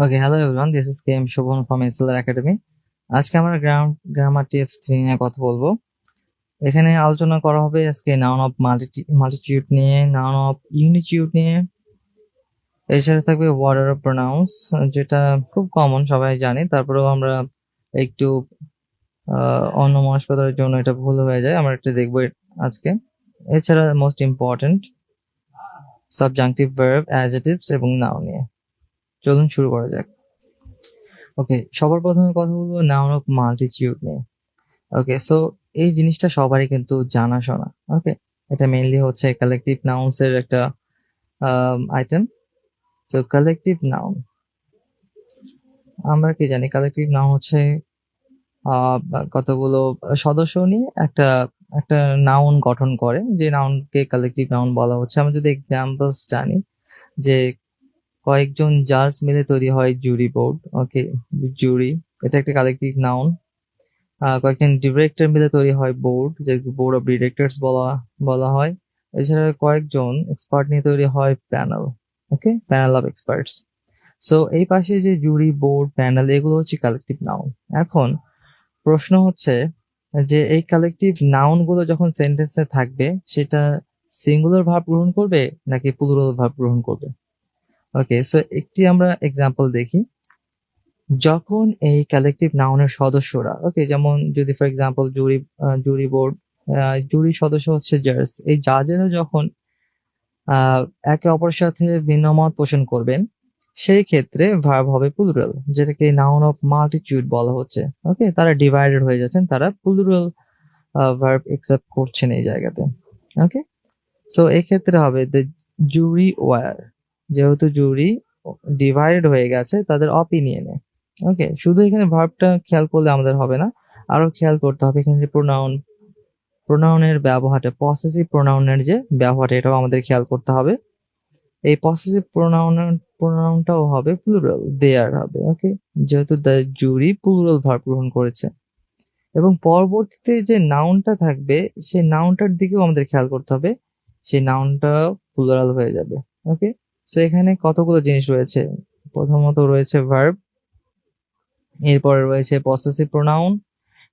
Okay, hello everyone, this is KM Shovan from SLR academy. আজকে আমরা grammar tips 3 নিয়ে কথা বলবো। এখানে আলোচনা করা হবে আজকে নাউন অফ মাল্টিটিউড নিয়ে, নাউন অফ ইউনিটিউড নিয়ে। এছাড়া থাকবে ওয়ার্ড অফ প্রোনাউন্স, যেটা খুব কমন, সবাই জানি, তারপরেও আমরা একটু অন্যমনস্কতার জন্য এটা ভুল হয়ে যায়, আমরা এটা দেখবো আজকে। এছাড়া most important subjunctive verb, adjectives এবং নাউন নিয়ে। চলুন শুরু করা যাক। ওকে, সবার প্রথমে কথা বলবো নাউন অফ মাল্টিটিউড নিয়ে। ওকে, সো এই জিনিসটা সবারই কিন্তু জানাশোনা। ওকে, এটা মেইনলি হচ্ছে কালেকটিভ নাউন্স এর একটা আইটেম। সো কালেকটিভ নাউন, আমরা কি জানি কালেকটিভ নাউন হচ্ছে কতগুলো সদস্য নিয়ে একটা একটা নাউন গঠন করে, যে নাউনকে কালেকটিভ নাউন বলা হচ্ছে। আমরা যদি এক্সাম্পলস জানি যে কয়েকজন জাজ মিলে তৈরি হয় জুরি বোর্ড। ওকে, জুরি এটা একটা কালেকটিভ নাউন। কয়েকজন ডিরেক্টর মিলে তৈরি হয় বোর্ড, যে বোর্ড অফ ডিরেক্টরস বলা হয়। এছাড়া কয়েকজন এক্সপার্ট নিয়ে তৈরি হয় panel. Okay, panel of experts. So এই পাশে যে জুরি, বোর্ড, প্যানেল, এগুলো হচ্ছে কালেকটিভ নাউন। এখন প্রশ্ন হচ্ছে যে এই কালেকটিভ নাউন গুলো যখন সেন্টেন্সে থাকবে, সেটা সিঙ্গুলার ভার্ব গ্রহণ করবে নাকি প্লুরাল ভার্ব গ্রহণ করবে? ওকে, সো একটি আমরা এক্সাম্পল দেখি। যখন এই কালেকটিভ নাউনের সদস্যরা, ওকে, যেমন যদি ফর এক্সাম্পল জুরি বোর্ড, জুরি সদস্য হচ্ছে জাজ, এই জাজেরা যখন একে অপরের সাথে ভিন্ন মত পোষণ করবেন, সেই ক্ষেত্রে ভার্ব হবে প্লুরাল, যেটাকে নাউন অফ মাল্টিটিউড বলা হচ্ছে। ওকে, তারা ডিভাইডেড হয়ে যাচ্ছেন, তারা প্লুরাল ভার্ব একসেপ্ট করছেন এই জায়গাতে। ওকে, সো এই ক্ষেত্রে হবে দ্য জুরি ওয়ার, যেহেতু জুরি ডিভাইডেড হয়ে গেছে তাদের অপিনিয়নে। ওকে, শুধু এখানে ভার্বটা খেয়াল করলে আমাদের হবে না, আরো খেয়াল করতে হবে এখানে যে প্রোনাউনের ব্যবহারটা, পসেসিভ প্রোনাউনের যে ব্যবহারটা, এটাও আমাদের খেয়াল করতে হবে। এই পসেসিভ প্রোনাউনটাও হবে প্লুরাল, দেয়ার হবে। ওকে, যেহেতু দ্য জুরি প্লুরাল ভার্ব গ্রহণ করেছে, এবং পরবর্তীতে যে নাউনটা থাকবে সেই নাউনটার দিকেও আমাদের খেয়াল করতে হবে, সেই নাউনটা প্লুরাল হয়ে যাবে। ওকে, সো এখানে কতগুলো জিনিস রয়েছে। প্রথমত রয়েছে ভার্ব, এরপরে রয়েছে পসেসিভ প্রোনাউন,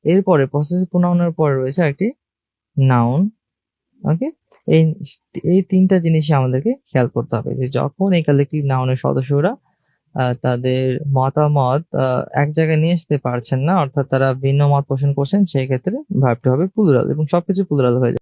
এরপরে পসেসিভ প্রোনাউনের পরে রয়েছে একটি নাউন। ওকে, এই এই তিনটা জিনিসই আমাদেরকে খেয়াল করতে হবে, যে যখন এই কালেকটিভ নাউনের সদস্যরা তাদের মতামত এক জায়গায় নিয়ে আসতে পারছেন না, অর্থাৎ তারা ভিন্ন মত পোষণ করছেন, সেই ক্ষেত্রে ভার্বটি হবে প্লুরাল এবং সবকিছু প্লুরাল হয়ে যাবে।